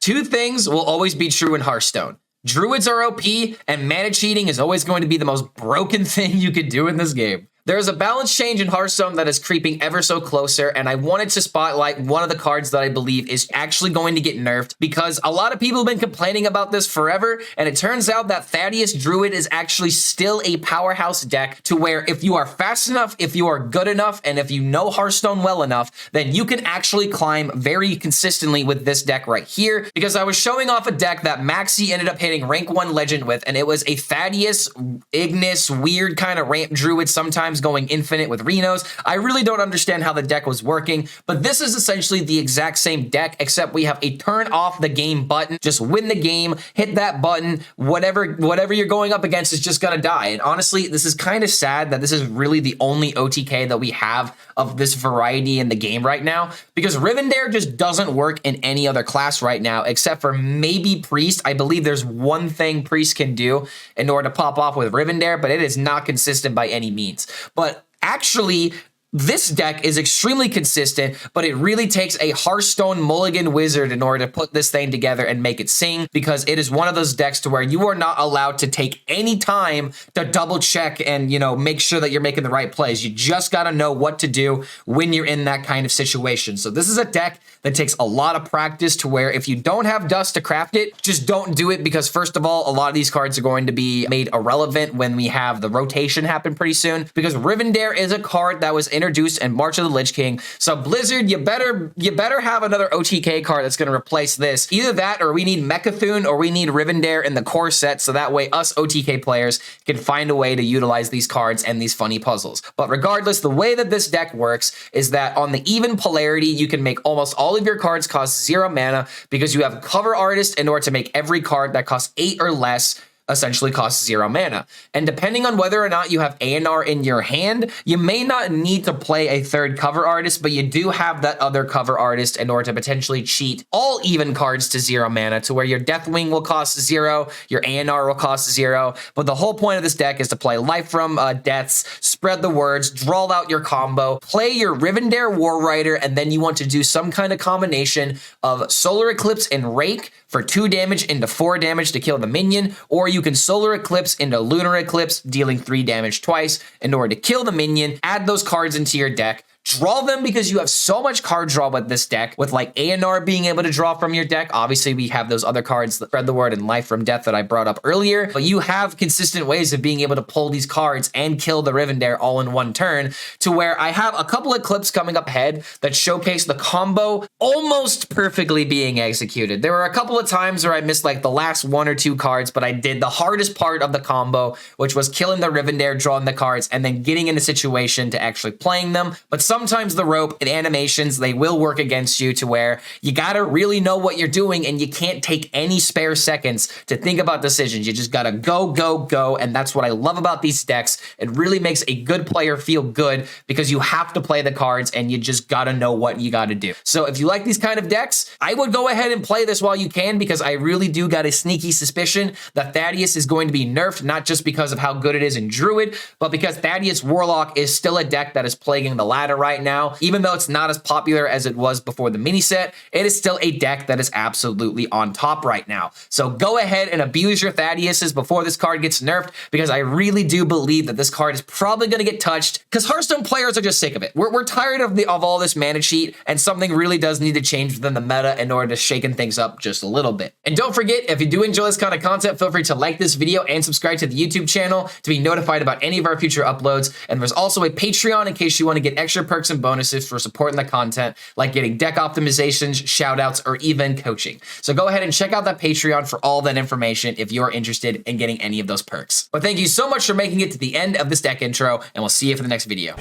Two things will always be true in Hearthstone. Druids are OP, and mana cheating is always going to be the most broken thing you could do in this game. There is a balance change in Hearthstone that is creeping ever so closer, and I wanted to spotlight one of the cards that I believe is actually going to get nerfed, because a lot of people have been complaining about this forever, and it turns out that Thaddius Druid is actually still a powerhouse deck to where if you are fast enough, if you are good enough, and if you know Hearthstone well enough, then you can actually climb very consistently with this deck right here, because I was showing off a deck that Maxi ended up hitting rank 1 legend with, and it was a Thaddius, Ignis, weird kind of ramp Druid, sometimes going infinite with Renos. I really don't understand how the deck was working, but this is essentially the exact same deck, except we have a turn off the game button. Just win the game, hit that button, whatever you're going up against is just gonna die. And honestly, this is kind of sad that this is really the only OTK that we have of this variety in the game right now, because Rivendare just doesn't work in any other class right now, except for maybe Priest. I believe there's one thing Priest can do in order to pop off with Rivendare, but it is not consistent by any means. But actually, this deck is extremely consistent, but it really takes a Hearthstone mulligan wizard in order to put this thing together and make it sing, because it is one of those decks to where you are not allowed to take any time to double check and, you know, make sure that you're making the right plays. You just got to know what to do when you're in that kind of situation. So this is a deck that takes a lot of practice, to where if you don't have dust to craft it, just don't do it, because first of all, a lot of these cards are going to be made irrelevant when we have the rotation happen pretty soon, because Rivendare is a card that was introduced in March of the Lich King. So Blizzard, you better have another OTK card that's going to replace this. Either that, or we need Mecha'thun, or we need Rivendare in the core set, so that way us OTK players can find a way to utilize these cards and these funny puzzles. But regardless, the way that this deck works is that on the even polarity, you can make almost all of your cards cost 0 mana, because you have Cover Artist in order to make every card that costs 8 or less essentially costs 0 mana. And depending on whether or not you have ANR in your hand, you may not need to play a third Cover Artist, but you do have that other Cover Artist in order to potentially cheat all even cards to 0 mana, to where your Deathwing will cost 0, your ANR will cost 0. But the whole point of this deck is to play Life from Deaths, spread the words, draw out your combo, play your Rivendare War Rider, and then you want to do some kind of combination of Solar Eclipse and Rake for 2 damage into 4 damage to kill the minion, or you can Solar Eclipse into Lunar Eclipse, dealing 3 damage twice in order to kill the minion. Add those cards into your deck. Draw them, because you have so much card draw with this deck, with like ANR being able to draw from your deck. Obviously, we have those other cards, that Spread the Word and Life from Death, that I brought up earlier, but you have consistent ways of being able to pull these cards and kill the Rivendare all in one turn, to where I have a couple of clips coming up ahead that showcase the combo almost perfectly being executed. There were a couple of times where I missed like the last 1 or 2 cards, but I did the hardest part of the combo, which was killing the Rivendare, drawing the cards, and then getting in a situation to actually playing them. But sometimes the rope and animations, they will work against you, to where you gotta really know what you're doing, and you can't take any spare seconds to think about decisions. You just gotta go, go, go, and that's what I love about these decks. It really makes a good player feel good, because you have to play the cards, and you just gotta know what you gotta do. So if you like these kind of decks, I would go ahead and play this while you can, because I really do got a sneaky suspicion that Thaddius is going to be nerfed, not just because of how good it is in Druid, but because Thaddius Warlock is still a deck that is plaguing the ladder right now. Even though it's not as popular as it was before the mini set, it is still a deck that is absolutely on top right now. So go ahead and abuse your Thaddiuses before this card gets nerfed, because I really do believe that this card is probably going to get touched, because Hearthstone players are just sick of it. We're tired of all this mana cheat, and something really does need to change within the meta in order to shaken things up just a little bit. And don't forget, if you do enjoy this kind of content, feel free to like this video and subscribe to the YouTube channel to be notified about any of our future uploads. And there's also a Patreon in case you want to get extra perks and bonuses for supporting the content, like getting deck optimizations, shoutouts, or even coaching. So go ahead and check out that Patreon for all that information if you're interested in getting any of those perks. But thank you so much for making it to the end of this deck intro, and we'll see you for the next video.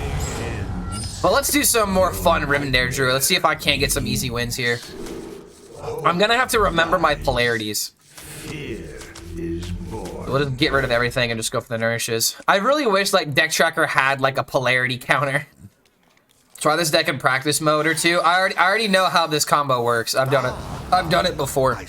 But let's do some more fun Rivendare Druid. Let's see if I can't get some easy wins here. I'm gonna have to remember my polarities. We'll just get rid of everything and just go for the nourishes. I really wish like Deck Tracker had like a polarity counter. Try this deck in practice mode or two. I already know how this combo works. I've done it before.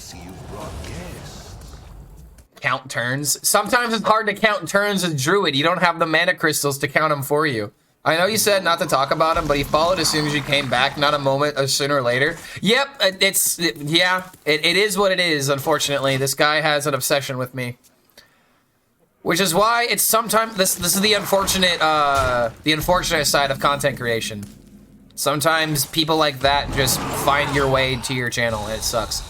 Count turns. Sometimes it's hard to count turns with Druid. You don't have the mana crystals to count them for you. I know you said not to talk about him, but he followed as soon as you came back, not a moment sooner or later. Yep, it is what it is, unfortunately. This guy has an obsession with me. Which is why it's sometimes, this is the unfortunate side of content creation. Sometimes people like that just find your way to your channel, and it sucks.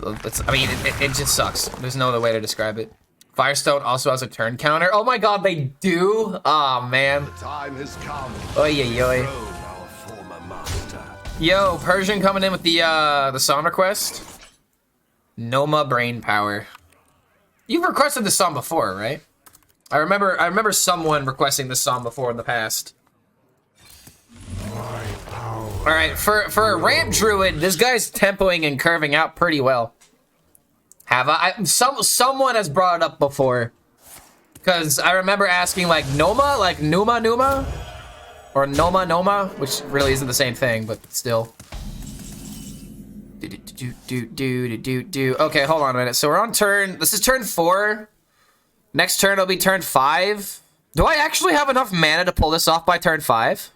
It just sucks. There's no other way to describe it. Firestone also has a turn counter. Oh my god, they do? Aw, oh, man. The time has come. Oy, oy, oy. Yo, Persian coming in with the song request. Noma Brain Power. You've requested this song before, right? I remember someone requesting this song before in the past. All right, for a ramp druid, this guy's tempoing and curving out pretty well. Someone has brought it up before, because I remember asking like Noma, like Numa, or Noma, which really isn't the same thing, but still. Okay, hold on a minute. So we're on turn. This is turn 4. Next turn will be turn 5. Do I actually have enough mana to pull this off by turn 5?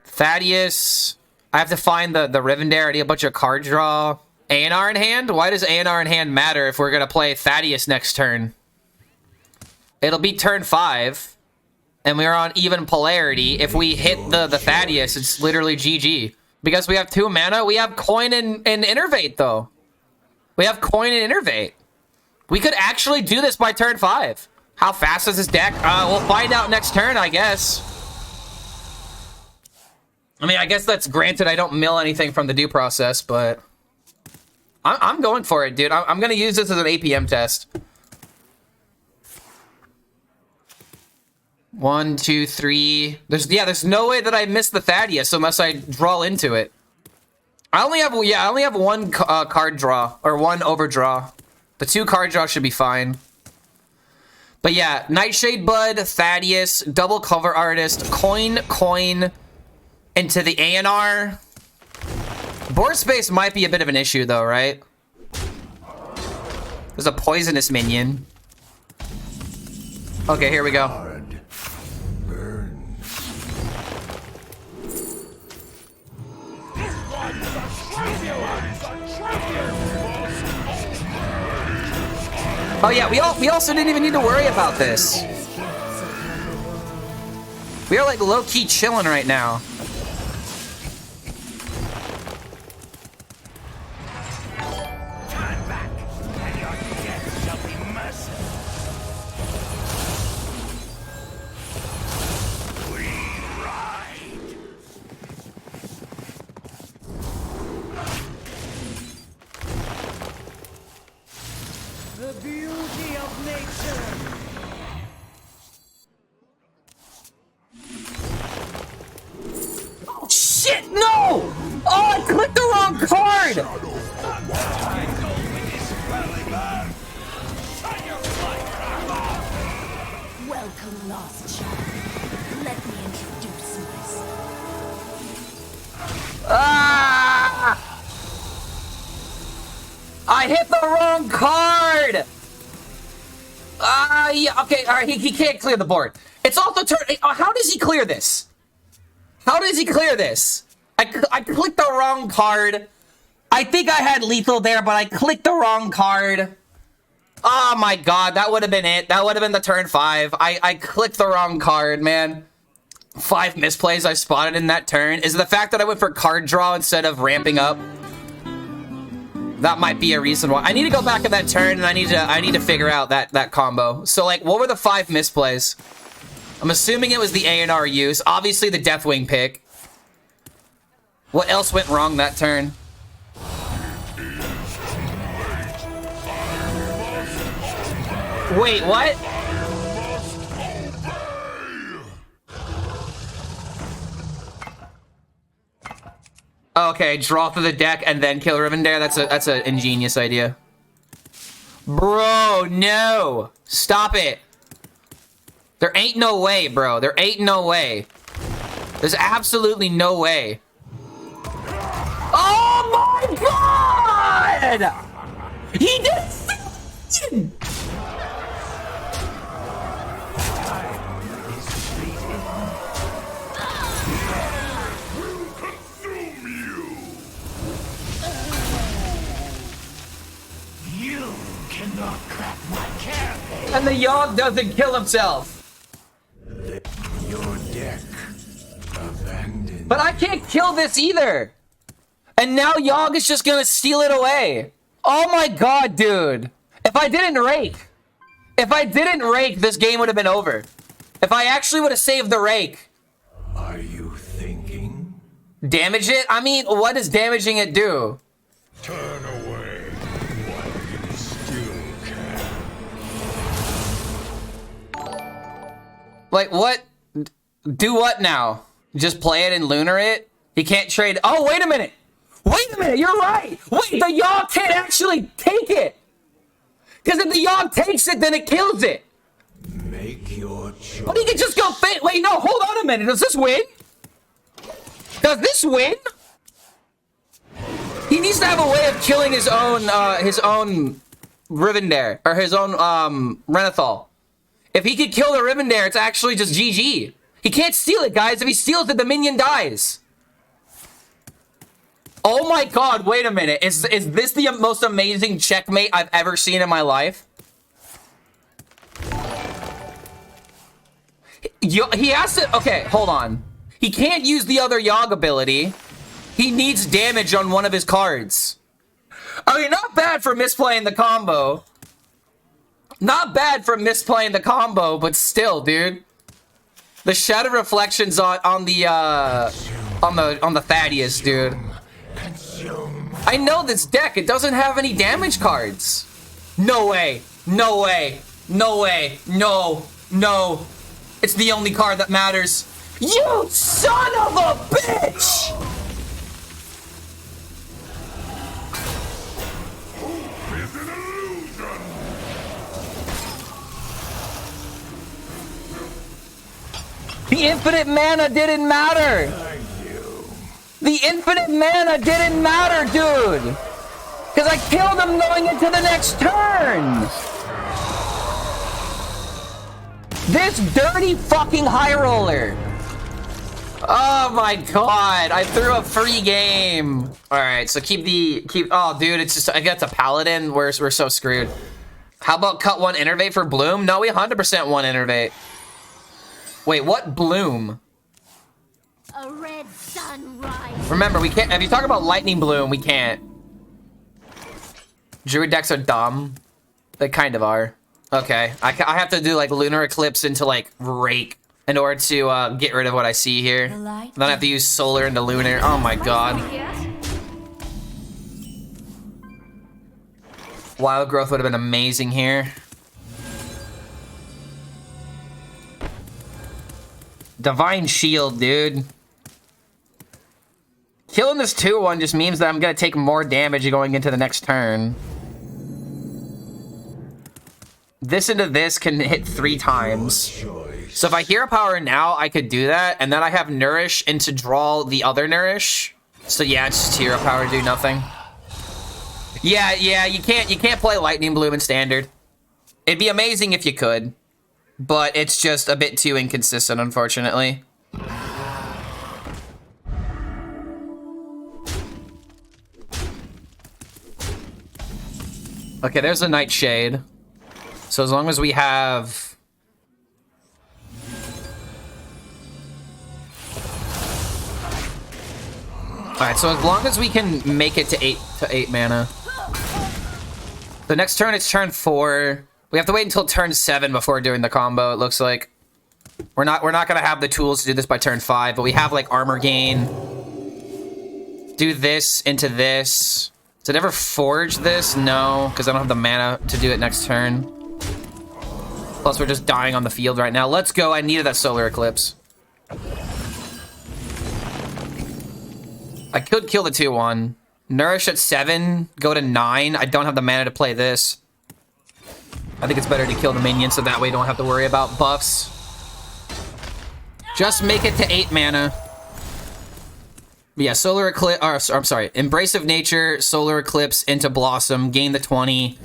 Thaddius. I have to find the Rivendare. I need a bunch of card draw. A&R in hand? Why does A&R in hand matter if we're going to play Thaddius next turn? It'll be turn 5. And we're on even polarity. If we hit the Thaddius, it's literally GG. Because we have 2 mana, we have coin and innervate, though. We have coin and innervate. We could actually do this by turn 5. How fast is this deck? We'll find out next turn, I guess. I mean, I guess that's granted I don't mill anything from the due process, but... I'm going for it, dude. I'm going to use this as an APM test. 1, 2, 3. There's no way that I miss the Thaddius unless I draw into it. I only have one card draw, or 1 overdraw. The 2 card draw should be fine. But yeah, Nightshade Bud, Thaddius, double cover artist, coin, into the A&R. Board space might be a bit of an issue though, right? There's a poisonous minion. Okay, here we go. Oh yeah, we also didn't even need to worry about this. We are like low-key chilling right now. The beauty of nature. Oh shit, no! Oh, I clicked the wrong card! Welcome, lost child. Let me introduce myself. Ah! I hit the wrong card! Yeah, okay, alright, he can't clear the board. It's also turn. How does he clear this? How does he clear this? I clicked the wrong card. I think I had lethal there, but I clicked the wrong card. Oh my god, that would have been it. That would have been the turn 5. I clicked the wrong card, man. 5 misplays I spotted in that turn. Is it the fact that I went for card draw instead of ramping up? That might be a reason why. I need to go back at that turn, and I need to figure out that combo. So, like, what were the 5 misplays? I'm assuming it was the A&R use. Obviously, the Deathwing pick. What else went wrong that turn? Wait, what? Okay, draw through the deck and then kill Rivendare. That's an ingenious idea. Bro, no. Stop it. There ain't no way, bro. There ain't no way. There's absolutely no way. Oh my god! He did something! And the Yogg doesn't kill himself. Your deck abandoned. But I can't kill this either. And now Yogg is just gonna steal it away. Oh my god, dude. If I didn't rake, this game would have been over. If I actually would have saved the rake. Are you thinking? Damage it? I mean, what does damaging it do? Turn away while you still can. Like, what? Do what now? Just play it and lunar it? He can't trade. Oh, wait a minute. Wait a minute, you're right. Wait, the Yogg can't actually take it. Because if the Yogg takes it, then it kills it. Make your choice. But he can just go fit. Wait, no, hold on a minute. Does this win? Does this win? He needs to have a way of killing his own Rivendare, or his own Renathal. If he could kill the Rivendare, it's actually just GG. He can't steal it, guys. If he steals it, the minion dies. Oh my god, wait a minute. Is this the most amazing checkmate I've ever seen in my life? He has to... Okay, hold on. He can't use the other Yogg ability. He needs damage on one of his cards. I mean, not bad for misplaying the combo. Not bad for misplaying the combo, but still, dude. The Shadow Reflections on the Thaddius, dude. I know this deck. It doesn't have any damage cards. No way. No way. No way. No. No. It's the only card that matters. You son of a bitch! The infinite mana didn't matter. The infinite mana didn't matter, dude. Because I killed him going into the next turn. This dirty fucking high roller. Oh my god, I threw a free game. All right, so oh dude, it's just, I got the paladin. We're so screwed. How about cut one innervate for Bloom? No, we 100% one innervate. Wait, what Bloom? A red sunrise. Remember, we can't, if you talk about lightning Bloom, we can't. Druid decks are dumb. They kind of are. Okay, I have to do like Lunar Eclipse into like Rake in order to get rid of what I see here. Then I have to use Solar into Lunar. Oh my god. Wild Growth would have been amazing here. Divine Shield, dude. Killing this 2-1 just means that I'm gonna take more damage going into the next turn. This into this can hit 3 times. So if I Hero Power now, I could do that, and then I have Nourish into draw the other Nourish. So yeah, it's just Hero Power, do nothing. Yeah, you can't play Lightning Bloom in Standard. It'd be amazing if you could, but it's just a bit too inconsistent, unfortunately. Okay, there's a Nightshade. So as long as we have... Alright, so as long as we can make it to 8 mana. The next turn, it's turn 4. We have to wait until turn 7 before doing the combo, it looks like. We're not gonna have the tools to do this by turn 5, but we have like armor gain. Do this into this. Did I ever forge this? No, because I don't have the mana to do it next turn. Plus, we're just dying on the field right now. Let's go. I needed that Solar Eclipse. I could kill the 2-1. Nourish at 7, go to 9. I don't have the mana to play this. I think it's better to kill the minion so that way you don't have to worry about buffs. Just make it to 8 mana. Yeah, Solar Eclipse, I'm sorry, Embrace of Nature, Solar Eclipse into Blossom, gain the 20.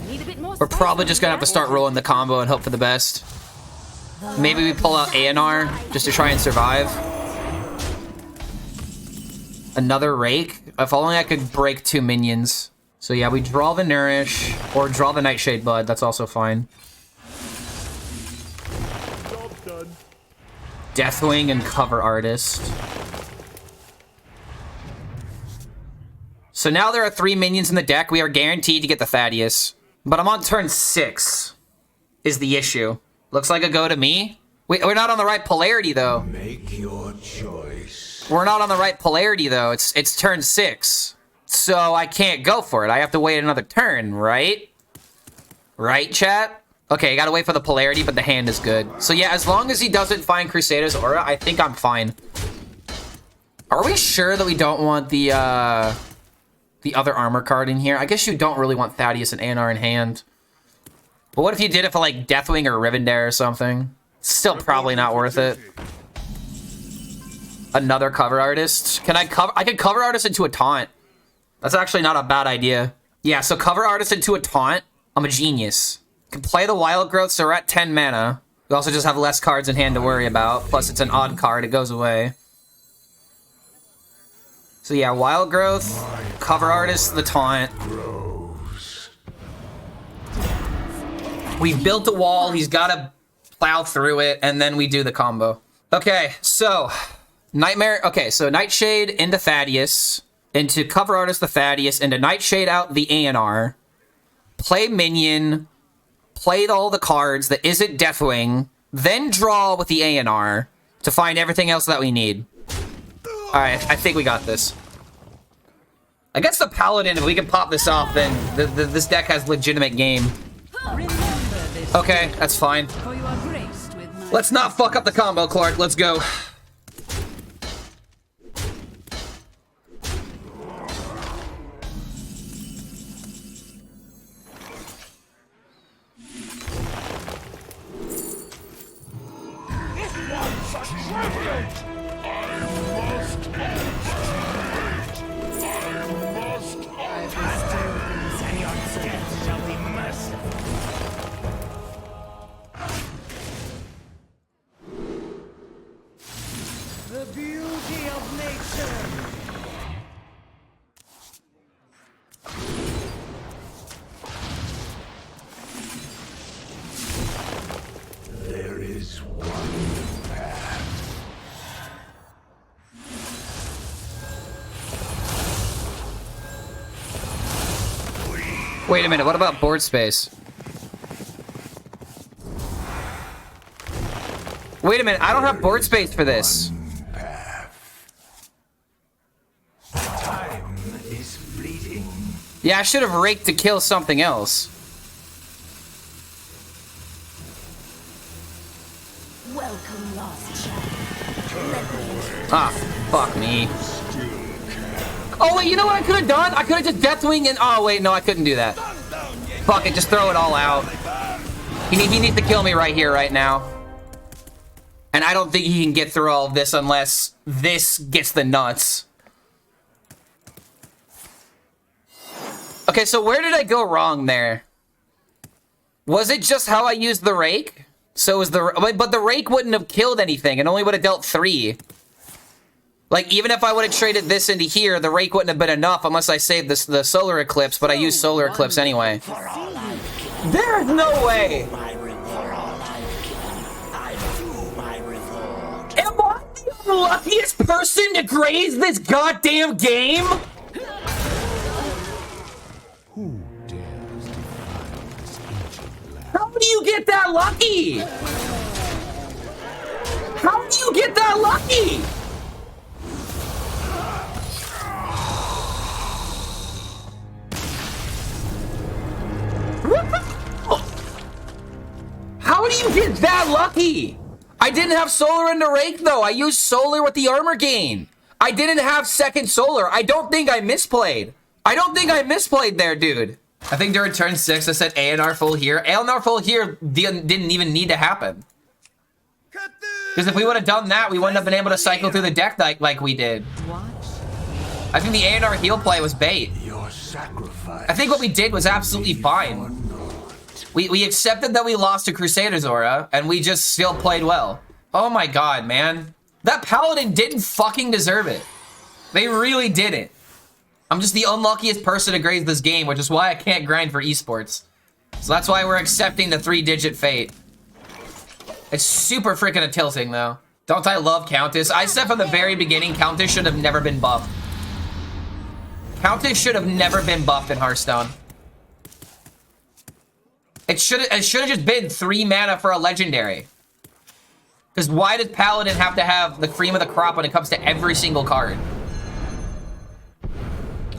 We're probably just gonna have to start rolling the combo and hope for the best. Maybe we pull out ANR just to try and survive. Another Rake? If only I could break 2 minions. So yeah, we draw the Nourish, or draw the Nightshade Bud, that's also fine. Deathwing and Cover Artist. So now there are 3 minions in the deck. We are guaranteed to get the Thaddius. But I'm on turn 6 is the issue. Looks like a go to me. We're not on the right polarity, though. Make your choice. We're not on the right polarity, though. It's turn 6. So I can't go for it. I have to wait another turn, right? Right, chat? Okay, I gotta wait for the polarity, but the hand is good. So yeah, as long as he doesn't find Crusader's Aura, I think I'm fine. Are we sure that we don't want the other armor card in here? I guess you don't really want Thaddius and Anar in hand. But what if you did it for like Deathwing or Rivendare or something? Still probably not worth it. Another Cover Artist. I could Cover Artist into a Taunt. That's actually not a bad idea. Yeah, so Cover Artist into a Taunt. I'm a genius. Can play the Wild Growth, so we're at 10 mana. We also just have less cards in hand to worry about. Plus, it's an odd card. It goes away. So yeah, Wild Growth, Cover Artist, the Taunt. We've built a wall. He's got to plow through it, and then we do the combo. Okay, so Nightmare. Okay, so Nightshade into Thaddius, into Cover Artist the Thaddius, into Nightshade out the ANR. Play minion. Play all the cards that isn't Deathwing, then draw with the ANR to find everything else that we need. Alright, I think we got this. I guess the Paladin, if we can pop this off, then this deck has legitimate game. Okay, that's fine. Let's not fuck up the combo, Clark. Let's go. The beauty of nature. There is one path. Wait a minute, what about board space? Wait a minute, I don't have board space for this. Time is fleeting. Yeah, I should have raked to kill something else. Welcome, lost child. Ah, fuck me. Oh wait, you know what I could have done? I could have just Deathwing and... Oh wait, no, I couldn't do that. Fuck it, just throw it all out. He needs to kill me right here, right now. And I don't think he can get through all of this unless this gets the nuts. Okay, so where did I go wrong there? Was it just how I used the rake? So was but the rake wouldn't have killed anything. It only would have dealt 3. Like, even if I would have traded this into here, the rake wouldn't have been enough unless I saved the solar eclipse, but I used solar eclipse anyway. There's no way! Am I the unluckiest person to graze this goddamn game? Who dares defile this ancient land? How do you get that lucky? How do you get that lucky? What the hell? How do you get that lucky? I didn't have solar in the rake though. I used solar with the armor gain. I didn't have second solar. I don't think I misplayed. I don't think I misplayed there, dude. I think during turn 6, I said ANR full here. ANR full here didn't even need to happen. Because if we would have done that, we wouldn't have been able to cycle through the deck like we did. I think the ANR heal play was bait. Your sacrifice. I think what we did was absolutely fine. We accepted that we lost to Crusader's Aura, and we just still played well. Oh my god, man. That Paladin didn't fucking deserve it. They really didn't. I'm just the unluckiest person to graze this game, which is why I can't grind for esports. So that's why we're accepting the 3-digit fate. It's super freaking a tilting, though. Don't I love Countess? I said from the very beginning, Countess should have never been buffed. Countess should have never been buffed in Hearthstone. It should have just been 3 mana for a legendary. Because why does Paladin have to have the cream of the crop when it comes to every single card?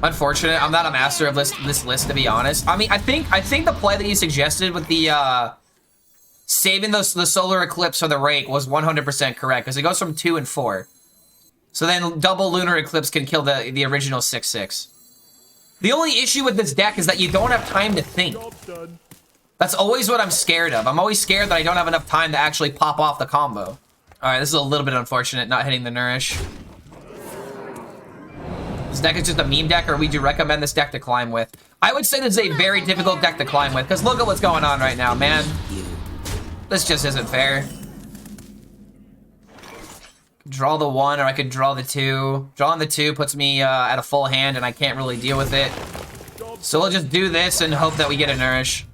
Unfortunate. I'm not a master of this list, to be honest. I mean, I think the play that you suggested with the saving the solar eclipse for the rake was 100% correct, because it goes from 2 and 4. So then double lunar eclipse can kill the original 6/6. The only issue with this deck is that you don't have time to think. That's always what I'm scared of. I'm always scared that I don't have enough time to actually pop off the combo. All right, this is a little bit unfortunate, not hitting the nourish. This deck is just a meme deck, or would you recommend this deck to climb with? I would say this is a very difficult deck to climb with, because look at what's going on right now, man. This just isn't fair. Draw the 1, or I could draw the 2. Drawing the 2 puts me at a full hand, and I can't really deal with it. So we'll just do this and hope that we get a nourish.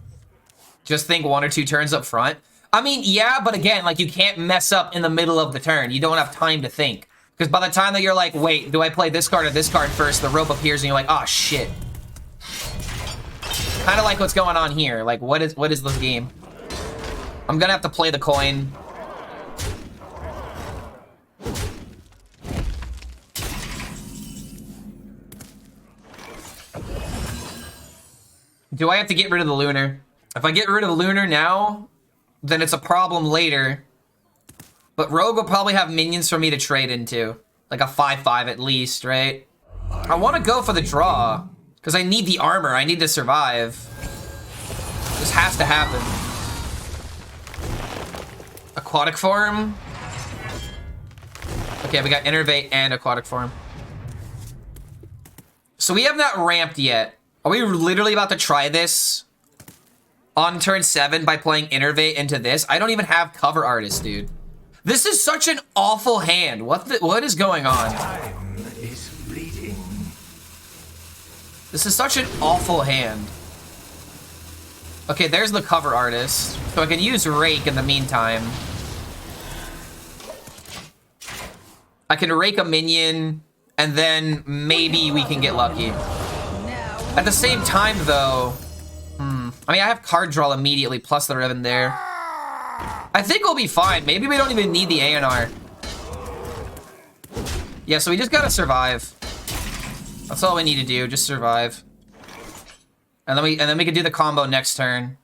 Just think 1 or 2 turns up front. I mean, yeah, but again, like, you can't mess up in the middle of the turn. You don't have time to think. Because by the time that you're like, wait, do I play this card or this card first, the rope appears and you're like, oh, shit. Kind of like what's going on here. Like, what is this game? I'm gonna have to play the coin. Do I have to get rid of the lunar? If I get rid of the lunar now, then it's a problem later. But Rogue will probably have minions for me to trade into. Like a 5/5 at least, right? I want to go for the draw. Because I need the armor. I need to survive. This has to happen. Aquatic form. Okay, we got Innervate and Aquatic form. So we have not ramped yet. Are we literally about to try this on turn 7 by playing Innervate into this? I don't even have cover artist, dude. This is such an awful hand. What is going on? Time is fleeting. This is such an awful hand. Okay, there's the cover artist. So I can use Rake in the meantime. I can Rake a minion, and then maybe we can get lucky. At the same time, though, I mean, I have card draw immediately, plus the ribbon there. I think we'll be fine. Maybe we don't even need the ANR. Yeah, so we just gotta survive. That's all we need to do, just survive. And then we can do the combo next turn.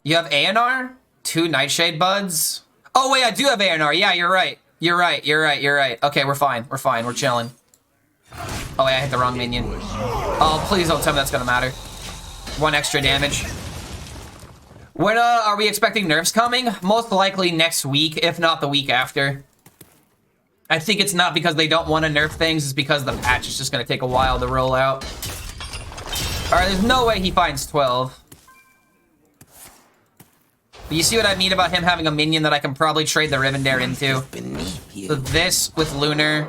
You have ANR? 2 Nightshade Buds? Oh wait, I do have ANR. Yeah, you're right. You're right. Okay, we're fine. We're chilling. Oh wait, I hit the wrong minion. Oh, please don't tell me that's gonna matter. 1 extra damage. When are we expecting nerfs coming? Most likely next week, if not the week after. I think it's not because they don't want to nerf things, it's because the patch is just gonna take a while to roll out. Alright, there's no way he finds 12. But you see what I mean about him having a minion that I can probably trade the Rivendare into? So this with Lunar.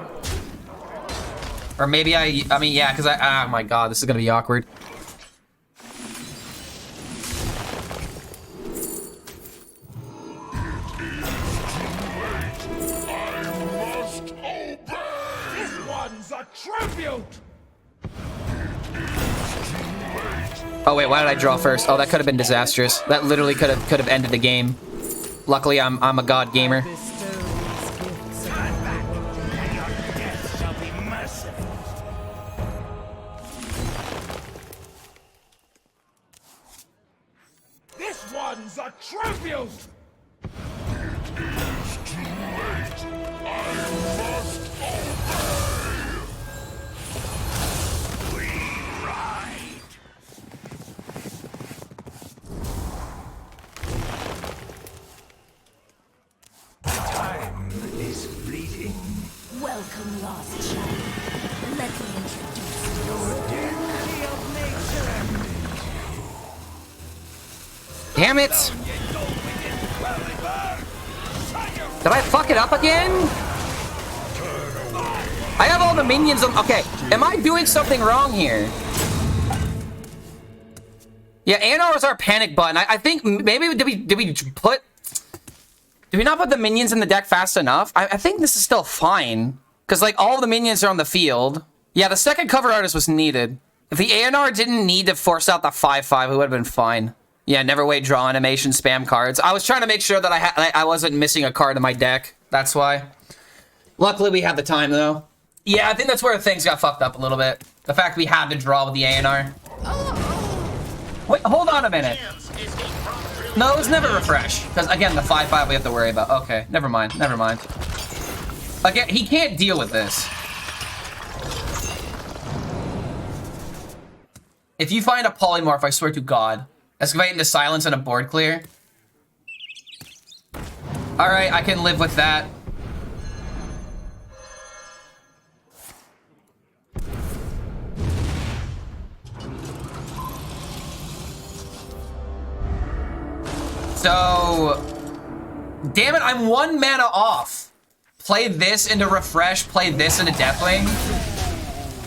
Or maybe I mean, yeah, because oh my god, this is gonna be awkward. Oh wait, why did I draw first? Oh, that could have been disastrous. That literally could have ended the game. Luckily, I'm a god gamer. This one's a tribute. Welcome, lost child. Let me introduce you. Beauty of nature. Damn it! Did I fuck it up again? I have all the minions on. Okay, am I doing something wrong here? Yeah, ANR was our panic button. I think maybe did we Do we not put the minions in the deck fast enough? I think this is still fine. Because, like, all the minions are on the field. Yeah, the second cover artist was needed. If the A&R didn't need to force out the 5/5, it would have been fine. Yeah, never wait, draw animation, spam cards. I was trying to make sure that I wasn't missing a card in my deck. That's why. Luckily, we had the time, though. Yeah, I think that's where things got fucked up a little bit. The fact we had to draw with the A&R. Wait, hold on a minute. No, it was never refresh. Because, again, the 5/5 we have to worry about. Okay, never mind, never mind. Again, he can't deal with this. If you find a polymorph, I swear to God. Excavate into silence and a board clear. Alright, I can live with that. So... Damn it, I'm 1 mana off. Play this into refresh, play this into Deathwing.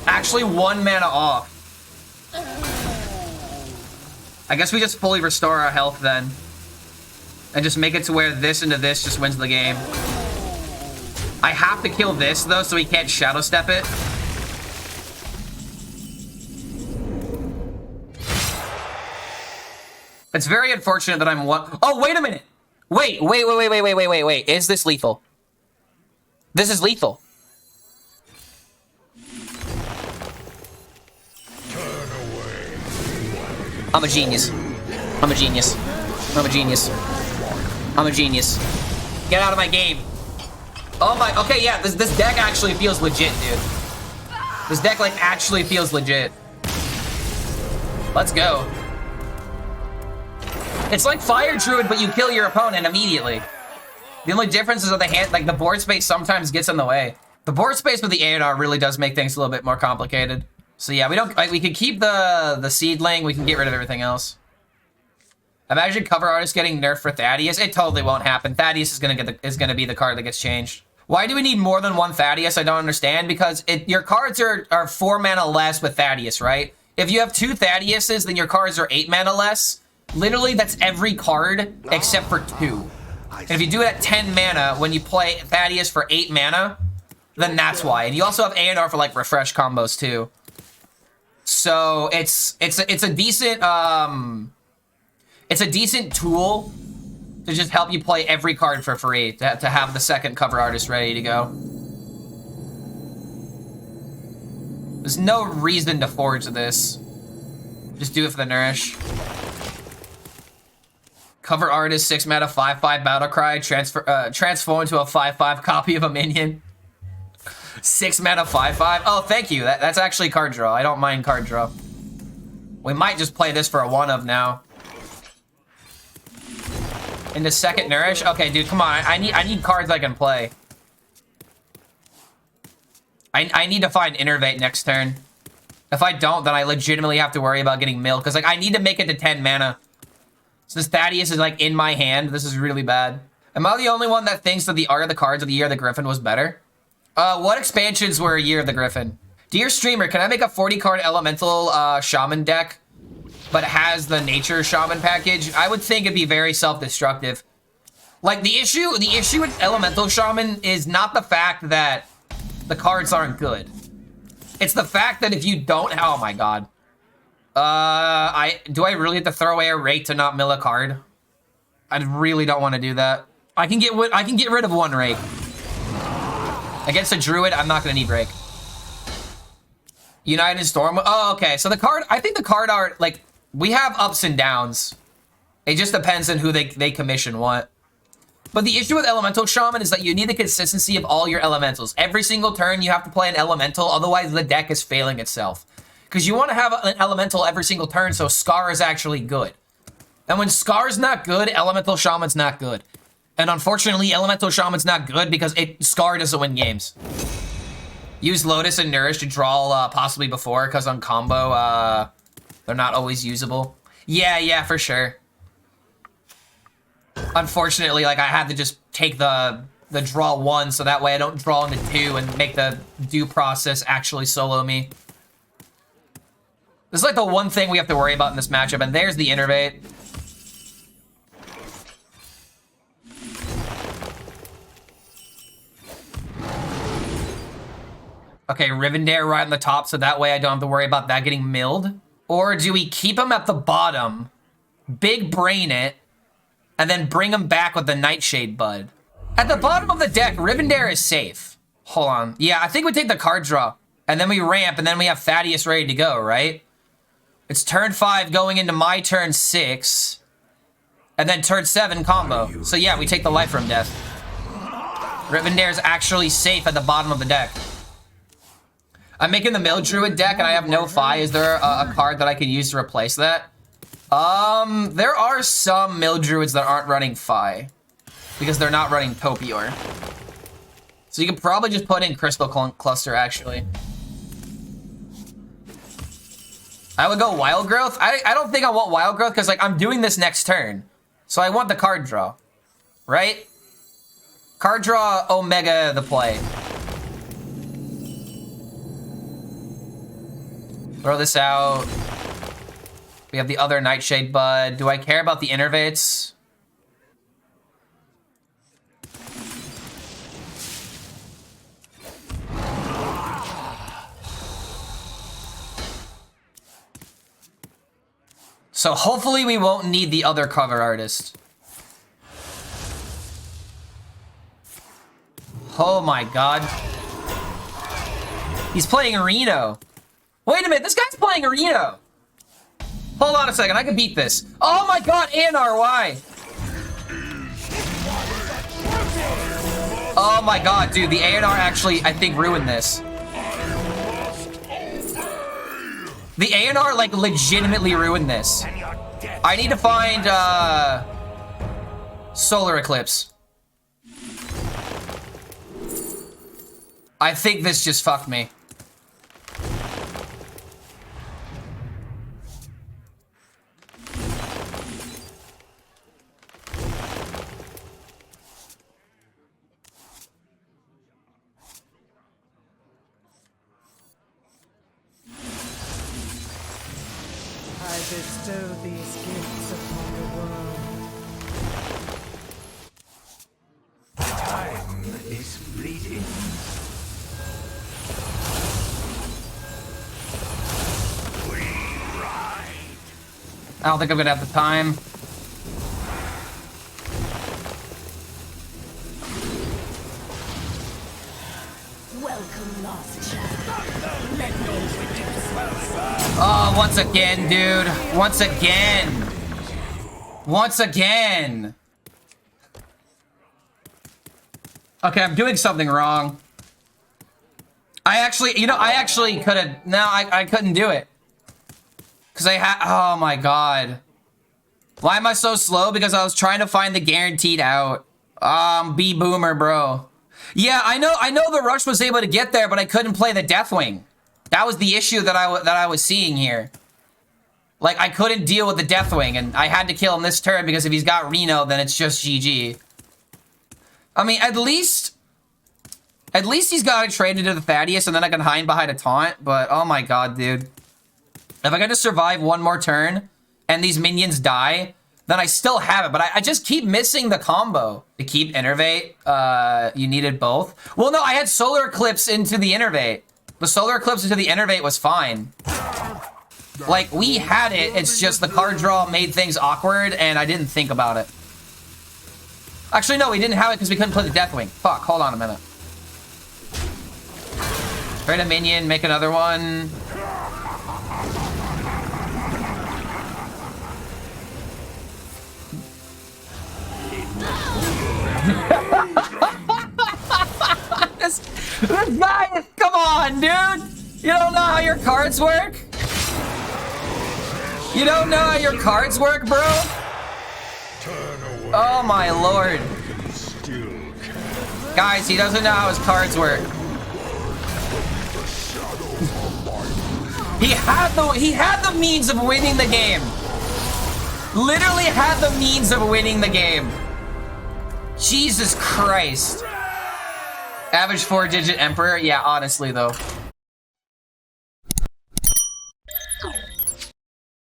Actually 1 mana off. I guess we just fully restore our health then. And just make it to where this into this just wins the game. I have to kill this though, so he can't shadow step it. It's very unfortunate that I'm one. Oh, wait a minute. Wait. Is this lethal? This is lethal. I'm a genius. I'm a genius. I'm a genius. I'm a genius. Get out of my game. Oh my, okay, yeah, this deck actually feels legit, dude. This deck, like, actually feels legit. Let's go. It's like Fire Druid, but you kill your opponent immediately. The only difference is that the hand, like, the board space sometimes gets in the way. The board space with the A&R really does make things a little bit more complicated. So yeah, we don't, like, we can keep the seedling, we can get rid of everything else. Imagine cover artist getting nerfed for Thaddius. It totally won't happen. Thaddius is gonna be the card that gets changed. Why do we need more than 1 Thaddius? I don't understand, because your cards are 4 mana less with Thaddius, right? If you have 2 Thaddiuses, then your cards are 8 mana less. Literally, that's every card except for 2. And if you do it at 10 mana, when you play Thaddius for 8 mana, then that's why. And you also have A&R for, like, refresh combos, too. So it's a decent tool to just help you play every card for free, to have the second cover artist ready to go. There's no reason to forge this. Just do it for the nourish. Cover artist, 6 mana, 5/5 battle cry, transform into a 5/5 copy of a minion. 6 mana, 5/5. Oh, thank you. That's actually card draw. I don't mind card draw. We might just play this for a 1-of now. Into second nourish. Okay, dude, come on. I need cards I can play. I need to find Innervate next turn. If I don't, then I legitimately have to worry about getting milled, because, like, I need to make it to 10 mana. Since Thaddius is, like, in my hand, this is really bad. Am I the only one that thinks that the art of the cards of the Year of the Griffin was better? What expansions were Year of the Griffin? Dear streamer, can I make a 40-card elemental shaman deck, but has the nature shaman package? I would think it'd be very self-destructive. Like, the issue with elemental shaman is not the fact that the cards aren't good. It's the fact that if you don't, oh my god. Do I really have to throw away a rake to not mill a card? I really don't want to do that. I can get rid of 1 rake. Against a druid, I'm not gonna need rake. United Storm. Oh, okay. So the card, I think the card art, like, we have ups and downs. It just depends on who they commission what. But the issue with Elemental Shaman is that you need the consistency of all your elementals. Every single turn you have to play an elemental, otherwise the deck is failing itself. Because you want to have an elemental every single turn so Scar is actually good. And when Scar's not good, Elemental Shaman's not good. And unfortunately, Elemental Shaman's not good because Scar doesn't win games. Use Lotus and Nourish to draw possibly before, because on combo, they're not always usable. Yeah, for sure. Unfortunately, like, I had to just take the draw 1 so that way I don't draw into 2 and make the do process actually solo me. This is like the one thing we have to worry about in this matchup, and there's the Innervate. Okay, Rivendare right on the top, so that way I don't have to worry about that getting milled. Or do we keep him at the bottom, big brain it, and then bring him back with the Nightshade Bud? At the bottom of the deck, Rivendare is safe. Hold on. Yeah, I think we take the card draw, and then we ramp, and then we have Thaddius ready to go, right? It's turn 5 going into my turn 6, and then turn 7 combo. So yeah, we take the life from death. Rivendare's actually safe at the bottom of the deck. I'm making the Mill Druid deck, and I have no Fi. Is there a card that I can use to replace that? There are some Mill Druids that aren't running Fi, because they're not running Topior. So you could probably just put in Crystal Cluster, actually. I would go Wild Growth. I don't think I want Wild Growth, because like I'm doing this next turn. So I want the card draw, right? Card draw Omega the play. Throw this out. We have the other Nightshade Bud. Do I care about the Innervates? So hopefully we won't need the other cover artist. Oh my god. He's playing Reno. Wait a minute, this guy's playing Reno. Hold on a second, I can beat this. Oh my god, Anar, why? Oh my god, dude, the Anar actually, I think, ruined this. The Anar, like, legitimately ruined this. I need to find, Solar Eclipse. I think this just fucked me. I bestow these gifts upon the world. Time is fleeting. I don't think I'm gonna have the time. Welcome, lost child. Let me introduce myself. Oh, once again, dude. Once again. Once again. Okay, I'm doing something wrong. I actually could have, no, I couldn't do it. Cause oh my god. Why am I so slow? Because I was trying to find the guaranteed out. B boomer, bro. Yeah, I know the rush was able to get there, but I couldn't play the Deathwing. That was the issue that I was seeing here. Like, I couldn't deal with the Deathwing, and I had to kill him this turn because if he's got Reno, then it's just GG. I mean, at least he's got to trade into the Thaddius, and then I can hide behind a taunt, but oh my god, dude. If I get to survive one more turn, and these minions die, then I still have it, but I just keep missing the combo. To keep Innervate, you needed both. Well, no, I had Solar Eclipse into the Innervate. The Solar Eclipse into the Innervate was fine. Like, we had it, it's just the card draw made things awkward, and I didn't think about it. Actually, no, we didn't have it because we couldn't play the Deathwing. Fuck, hold on a minute. Trade a minion, make another one. This guy, come on, dude! You don't know how your cards work? You don't know how your cards work, bro? Oh my lord. Guys, he doesn't know how his cards work. He had the means of winning the game. Literally had the means of winning the game. Jesus Christ. Average 4-digit Emperor? Yeah, honestly though.